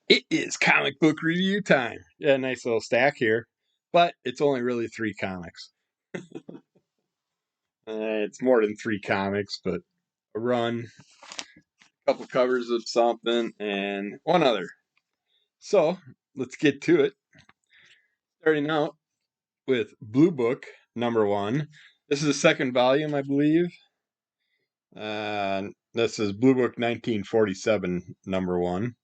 It is comic book review time. Yeah, nice little stack here, but it's only really three comics. It's more than three comics, but a run, a couple covers of something, and one other. So let's get to it. Starting out with Blue Book #1. This is the second volume, I believe. This is Blue Book 1947 #1.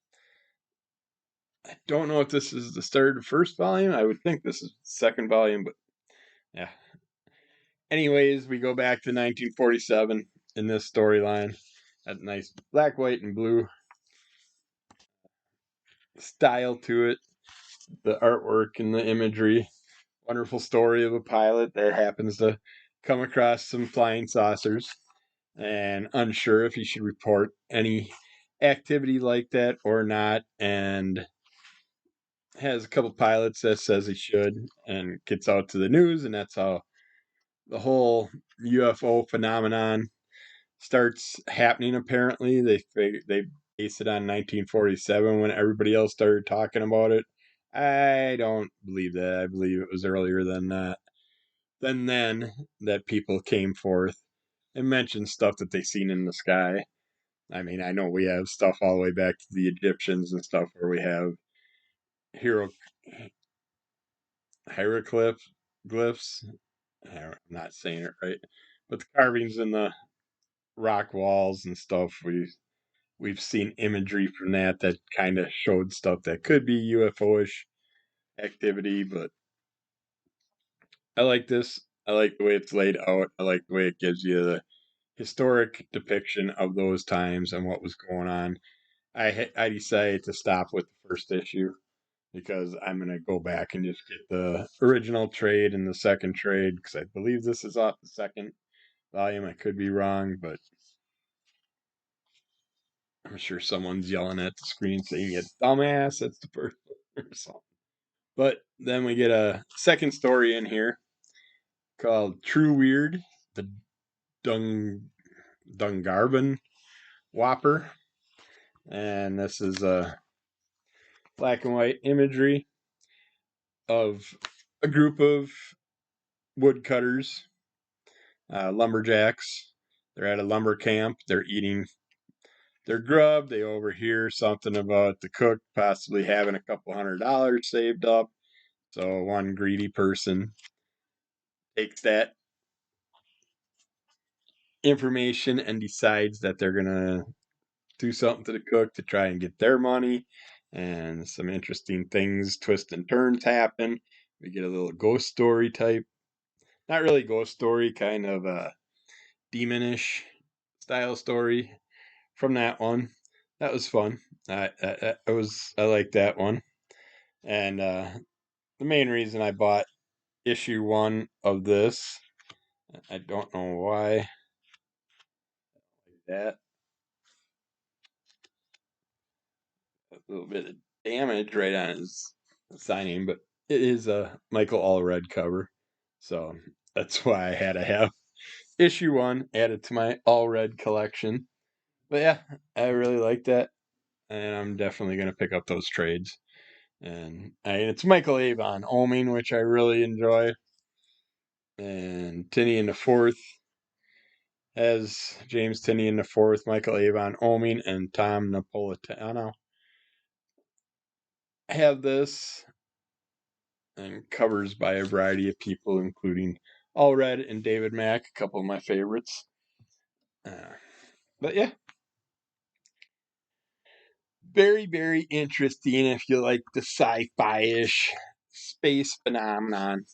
I don't know if this is the start of the first volume. I would think this is the second volume, but yeah. Anyways, we go back to 1947 in this storyline. That nice black, white, and blue style to it. The artwork and the imagery. Wonderful story of a pilot that happens to come across some flying saucers and unsure if he should report any activity like that or not, and has a couple pilots that says he should, and gets out to the news, and that's how the whole UFO phenomenon starts happening. Apparently, they based it on 1947 when everybody else started talking about it. I don't believe that. I believe it was earlier than that. Then that people came forth and mentioned stuff that they seen in the sky. I mean, I know we have stuff all the way back to the Egyptians and stuff where we have hero hieroglyphs. I'm not saying it right, but the carvings in the rock walls and stuff. We've seen imagery from that kind of showed stuff that could be UFO-ish activity, but I like this. I like the way it's laid out. I like the way it gives you the historic depiction of those times and what was going on. I decided to stop with the first issue because I'm gonna go back and just get the original trade and the second trade because I believe this is off the second volume. I could be wrong, but I'm sure someone's yelling at the screen saying, "You dumbass, that's the first one," or something. But then we get a second story in here called True Weird, the Dungarvan Whopper. And this is a black and white imagery of a group of woodcutters, lumberjacks. They're at a lumber camp. They're eating their grub. They overhear something about the cook possibly having a couple $100 saved up. So one greedy person takes that information and decides that they're gonna do something to the cook to try and get their money. And some interesting things, twists and turns happen. We get a little ghost story type, not really ghost story, kind of a demonish style story from that one. That was fun. I like that one. And the main reason I bought issue one of this, I don't know why that a little bit of damage right on his signing, but it is a Michael Allred cover, so that's why I had to have issue one added to my Allred collection. But yeah, I really like that, and I'm definitely gonna pick up those trades. And it's Michael Avon Oming, which I really enjoy, and Tinney in the fourth has James Tinney in the fourth, Michael Avon Oming, and Tom Napolitano have this, and covers by a variety of people, including Allred and David Mack, a couple of my favorites. Uh, but yeah, very, very interesting if you like the sci-fi ish space phenomenon.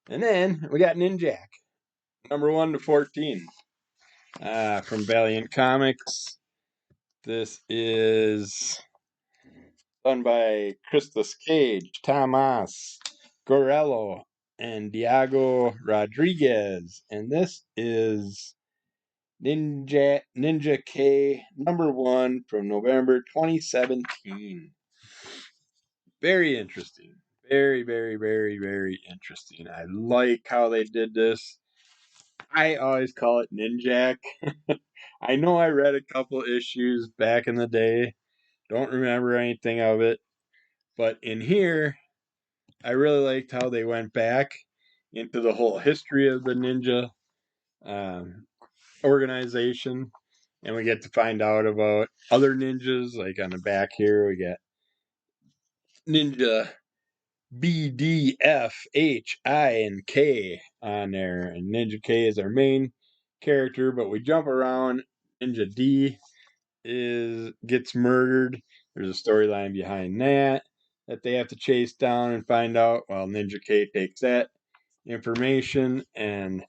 And then we got Ninjak, #1 to 14, from Valiant Comics. This is done by Christos Cage, Tomas Gorello, and Diego Rodriguez. And this is Ninja K #1 from November 2017. Very interesting. Very, very, very, very interesting. I like how they did this. I always call it Ninjak. I know I read a couple issues back in the day. Don't remember anything of it. But in here, I really liked how they went back into the whole history of the ninja um, organization. And we get to find out about other ninjas. Like on the back here, we got Ninja B, D, F, H, I, and K on there. And Ninja K is our main character, but we jump around. Ninja D gets murdered. There's a storyline behind that they have to chase down and find out. While Ninja K takes that information and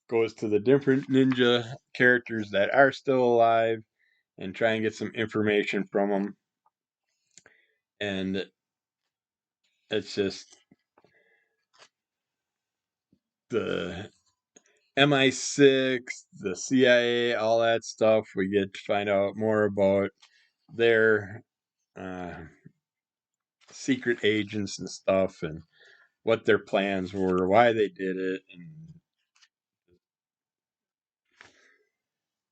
goes to the different ninja characters that are still alive and try and get some information from them. And it's just the MI6, the CIA, all that stuff. We get to find out more about their uh, secret agents and stuff, and what their plans were, why they did it, and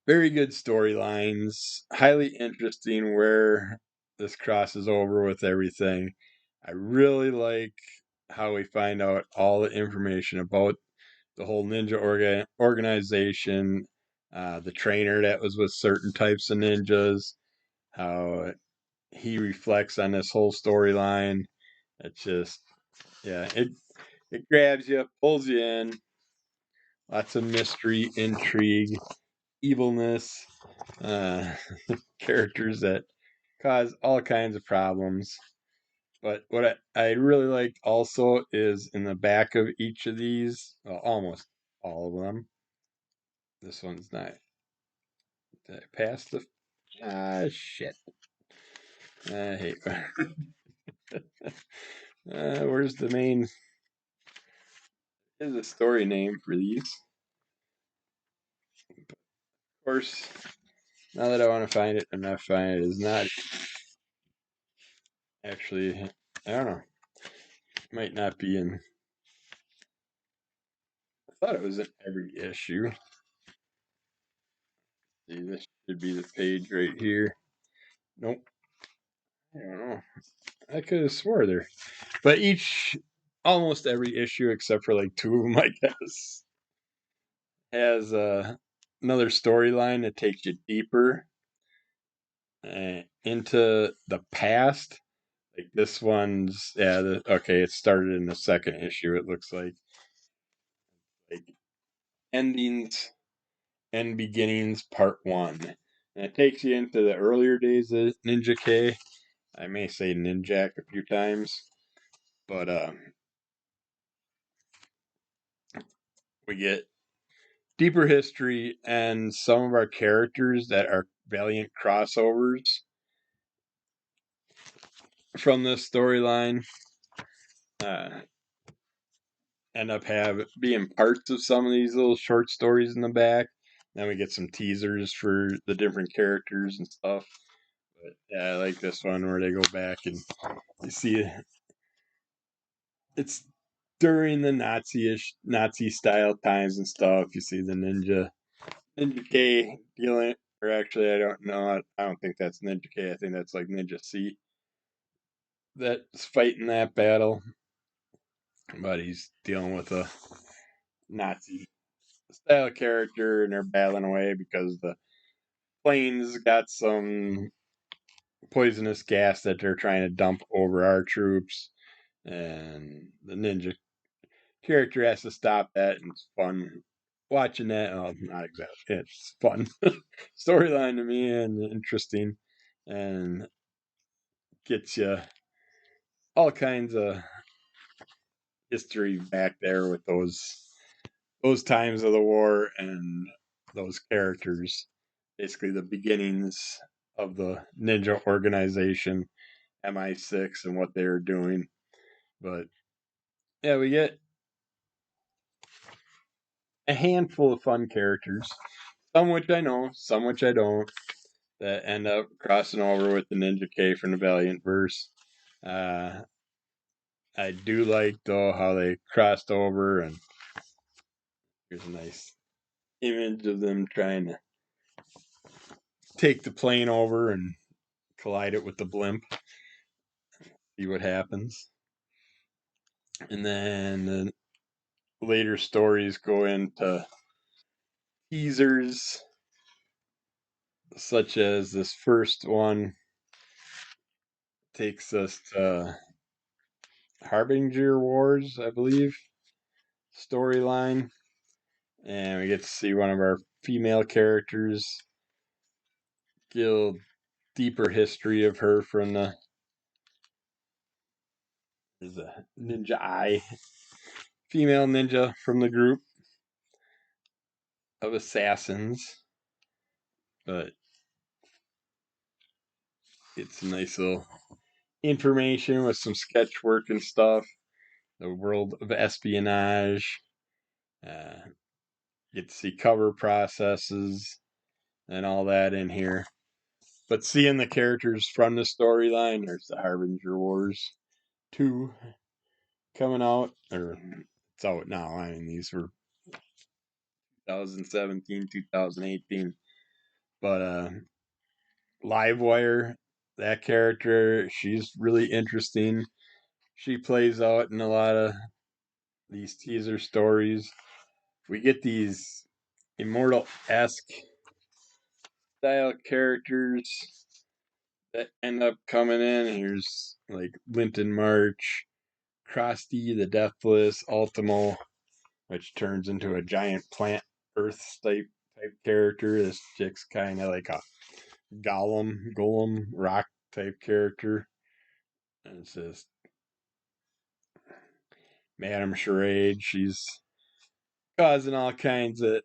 very good storylines. Highly interesting where this crosses over with everything. I really like how we find out all the information about the whole ninja organization, the trainer that was with certain types of ninjas, how he reflects on this whole storyline. It's just, yeah, it grabs you, pulls you in. Lots of mystery, intrigue, evilness, uh, characters that cause all kinds of problems. But what I really liked also is in the back of each of these, well, almost all of them. This one's not. Did I pass the? Shit. I hate. Where's the main? There's a story name for these. Of course, now that I want to find it, I'm not finding it. It's not actually. I don't know. It might not be in. I thought it was in every issue. See, this should be the page right here. Nope. I don't know. I could have swore there. But almost every issue except for like two of them, I guess, has another storyline that takes you deeper into the past. Like this one's, yeah, okay, it started in the second issue, it looks like endings and beginnings part one. And it takes you into the earlier days of Ninja K. I may say Ninjak a few times, but we get deeper history and some of our characters that are valiant crossovers from this storyline uh, end up being parts of some of these little short stories in the back. Then we get some teasers for the different characters and stuff. But yeah, I like this one where they go back and you see it's during the Nazi style times and stuff. You see the Ninja K dealing, or actually, I don't know. I don't think that's Ninja K. I think that's like Ninja C that's fighting that battle. But he's dealing with a Nazi style character, and they're battling away because the plane's got some poisonous gas that they're trying to dump over our troops, and the ninja character has to stop that, and it's fun watching that. Oh, not exactly. It's fun storyline to me and interesting, and gets you all kinds of history back there with those times of the war and those characters. Basically, the beginnings of the ninja organization, MI6, and what they were doing. But yeah, we get a handful of fun characters, some which I know, some which I don't, that end up crossing over with the Ninja K from the Valiant verse. Uh, I do like though how they crossed over, and here's a nice image of them trying to take the plane over and collide it with the blimp. See what happens. And then the later stories go into teasers, such as this first one takes us to Harbinger Wars, I believe, storyline. And we get to see one of our female characters, get a deeper history of her from there's a ninja eye, female ninja from the group of assassins. But it's a nice little information with some sketch work and stuff. The world of espionage. Uh, get to see cover processes and all that in here. But seeing the characters from the storyline, there's the Harbinger Wars 2 coming out, or it's out now. I mean, these were 2017, 2018. But Livewire, that character, she's really interesting. She plays out in a lot of these teaser stories. We get these immortal-esque style characters that end up coming in. Here's like Linton March, Krusty the Deathless, Ultimo, which turns into a giant plant earth type character. This chick's kind of like a golem rock type character. And it's just Madame Charade. She's causing all kinds of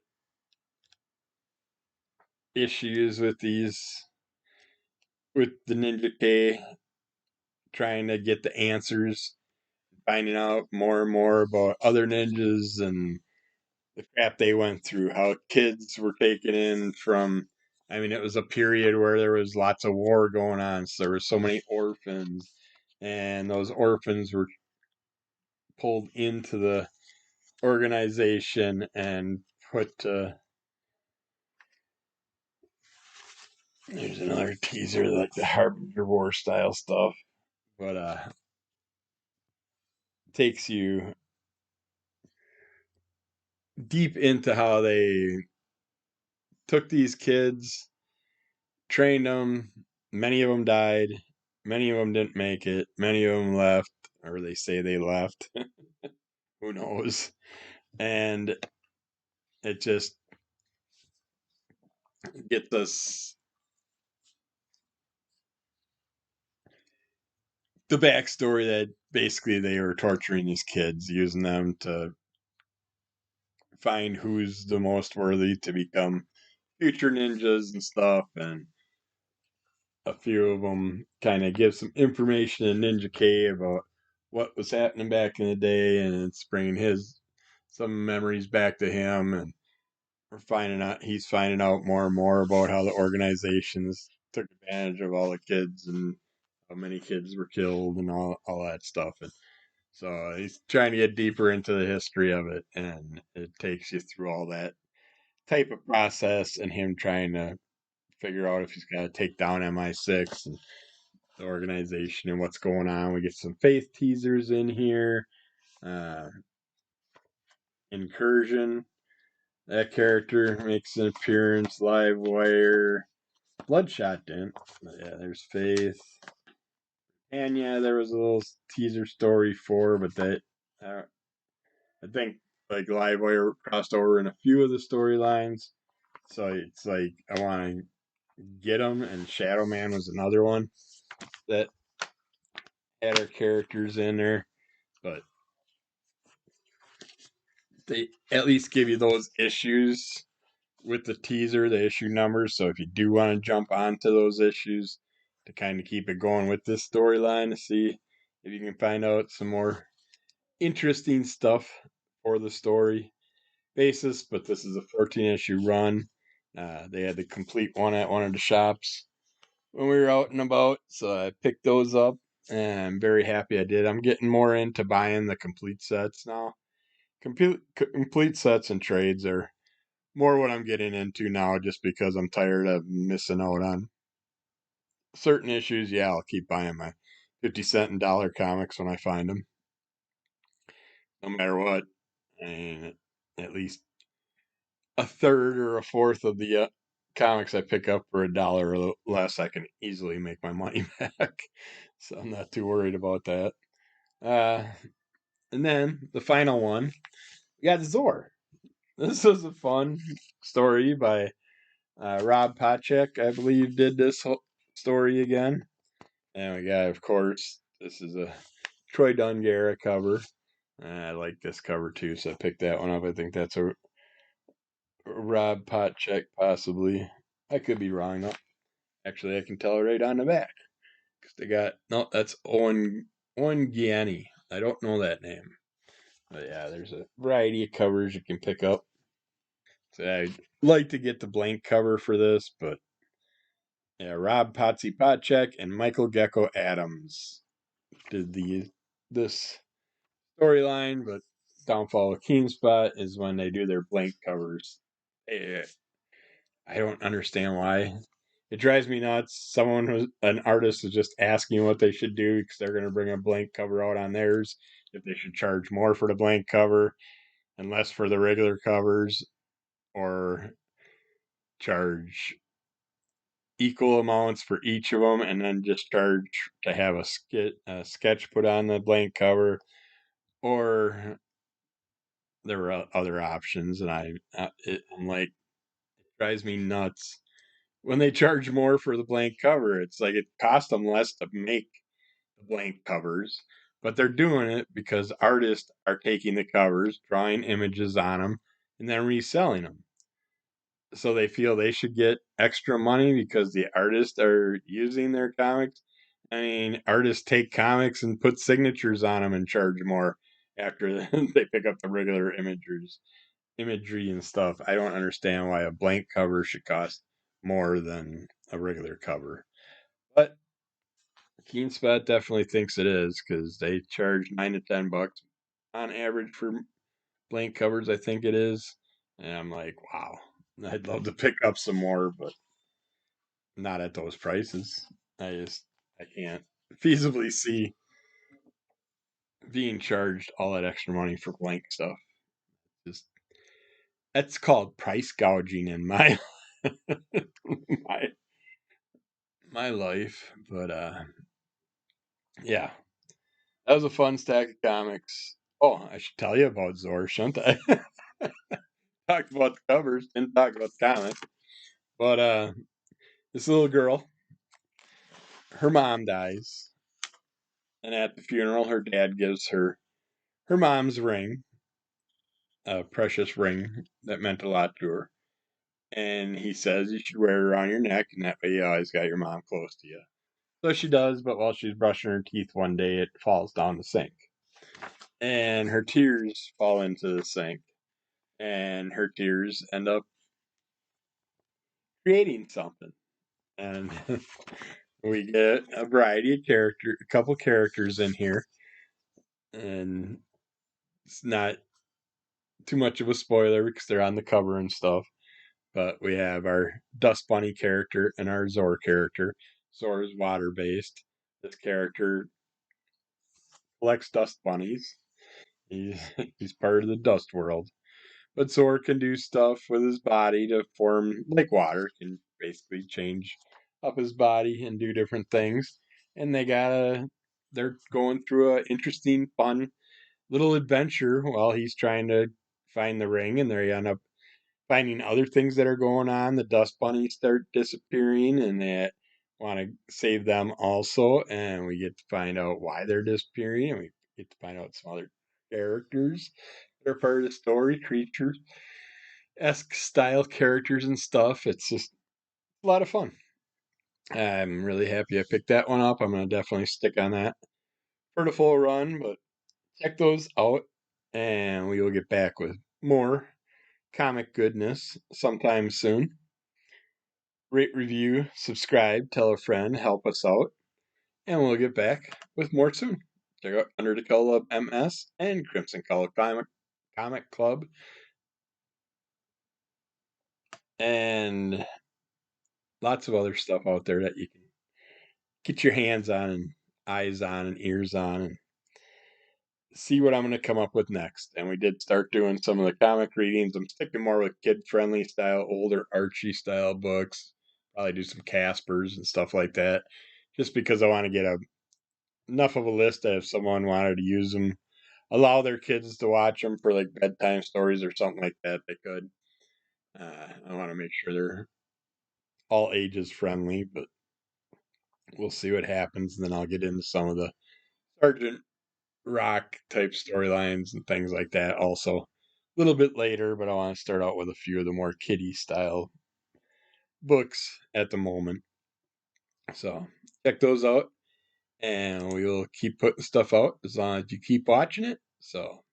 issues with the Ninja K, trying to get the answers, finding out more and more about other ninjas and the crap they went through, how kids were taken in from. I mean, it was a period where there was lots of war going on, so there were so many orphans, and those orphans were pulled into the organization and put. There's another teaser, like the Harbinger War style stuff, but takes you deep into how they took these kids, trained them. Many of them died. Many of them didn't make it. Many of them left, or they say they left. Who knows? And it just gets us the backstory that basically they were torturing these kids, using them to find who's the most worthy to become future ninjas and stuff. And a few of them kind of give some information to Ninja K about what was happening back in the day, and it's bringing some memories back to him, and he's finding out more and more about how the organizations took advantage of all the kids and how many kids were killed and all that stuff. And so he's trying to get deeper into the history of it, and it takes you through all that type of process and him trying to figure out if he's got to take down MI6 and the organization and what's going on. We get some faith teasers in here. Uh, Incursion, that character makes an appearance. Live Wire, Bloodshot didn't. But yeah, there's Faith. And yeah, there was a little teaser story for, but that I think like Live Wire crossed over in a few of the storylines. So it's like I want to get them, and Shadow Man was another one that had our characters in there. But they at least give you those issues with the teaser, the issue numbers. So if you do want to jump onto those issues to kind of keep it going with this storyline, to see if you can find out some more interesting stuff for the story basis. But this is a 14 issue run. They had the complete one at one of the shops when we were out and about, so I picked those up, and I'm very happy I did. I'm getting more into buying the complete sets now. Complete sets and trades are more what I'm getting into now just because I'm tired of missing out on certain issues. Yeah, I'll keep buying my 50 cent and dollar comics when I find them, no matter what. I mean, at least a third or a fourth of the comics I pick up for $1 or less, I can easily make my money back. So I'm not too worried about that. Uh, and then the final one, we got ZOR. This was a fun story by Rob Pacek, I believe, did this whole story again. And we got, of course, this is a Troy Dungara cover. I like this cover too, so I picked that one up. I think that's a Rob Pacek, possibly. I could be wrong though. Actually, I can tell right on the back because they got no. That's Owen Gianni. I don't know that name, but yeah, there's a variety of covers you can pick up. So I'd like to get the blank cover for this, but yeah, Rob Potsy Pacek and Michael Gecko Adams did this storyline, but Downfall of Keenspot is when they do their blank covers. Eh, I don't understand why. It drives me nuts. An artist is just asking what they should do because they're going to bring a blank cover out on theirs. If they should charge more for the blank cover and less for the regular covers, or charge equal amounts for each of them, and then just charge to have a sketch put on the blank cover, or there were other options, and I'm like, it drives me nuts when they charge more for the blank cover. It's like it cost them less to make the blank covers, but they're doing it because artists are taking the covers, drawing images on them, and then reselling them. So they feel they should get extra money because the artists are using their comics. I mean, artists take comics and put signatures on them and charge more after they pick up the regular imagery and stuff. I don't understand why a blank cover should cost more than a regular cover. But Keenspot definitely thinks it is because they charge $9 to $10 on average for blank covers, I think it is. And I'm like, wow, I'd love to pick up some more, but not at those prices. I can't feasibly see being charged all that extra money for blank stuff. Just that's called price gouging in my my my life. But yeah, that was a fun stack of comics. Oh, I should tell you about Zor, shouldn't I? Talked about the covers, didn't talk about the comics. But this little girl, her mom dies, and at the funeral, her dad gives her mom's ring, a precious ring that meant a lot to her. And he says you should wear it around your neck, and that way you always got your mom close to you. So she does, but while she's brushing her teeth one day, it falls down the sink. And her tears fall into the sink. And her tears end up creating something. And we get a variety of a couple characters in here. And it's not too much of a spoiler because they're on the cover and stuff. But we have our Dust Bunny character and our Zor character. Zor is water based. This character collects dust bunnies. He's, he's part of the dust world. But Zor can do stuff with his body to form like water, can basically change up his body and do different things. And they're going through a interesting, fun little adventure while he's trying to find the ring, and they end up finding other things that are going on. The dust bunnies start disappearing, and they want to save them also. And we get to find out why they're disappearing, and we get to find out some other characters that are part of the story, creatures esque style characters and stuff. It's just a lot of fun. I'm really happy I picked that one up. I'm going to definitely stick on that for the full run, but check those out, and we will get back with more comic goodness sometime soon. Rate, review, subscribe, tell a friend, help us out, and we'll get back with more soon. Check out Under the Color MS and Crimson Color Comic Club and lots of other stuff out there that you can get your hands on and eyes on and ears on and see what I'm going to come up with next. And we did start doing some of the comic readings. I'm sticking more with kid friendly style, older Archie style books. Probably do some Caspers and stuff like that, just because I want to get enough of a list that if someone wanted to use them, allow their kids to watch them for like bedtime stories or something like that, they could. I want to make sure they're all ages friendly, but we'll see what happens. And then I'll get into some of the Sergeant Rock type storylines and things like that also a little bit later, but I want to start out with a few of the more kiddie style books at the moment. So check those out, and we will keep putting stuff out as long as you keep watching it. So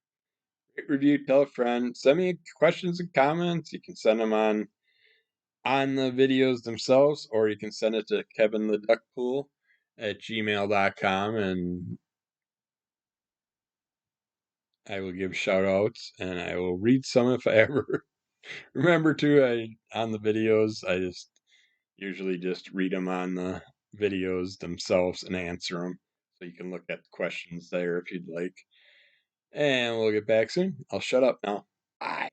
rate, review, tell a friend, send me questions and comments. You can send them on the videos themselves, or you can send it to kevintheduckpool@gmail.com, and I will give shout outs and I will read some if I ever remember to. On the videos, I just usually just read them on the videos themselves and answer them. So you can look at the questions there if you'd like. And we'll get back soon. I'll shut up now. Bye.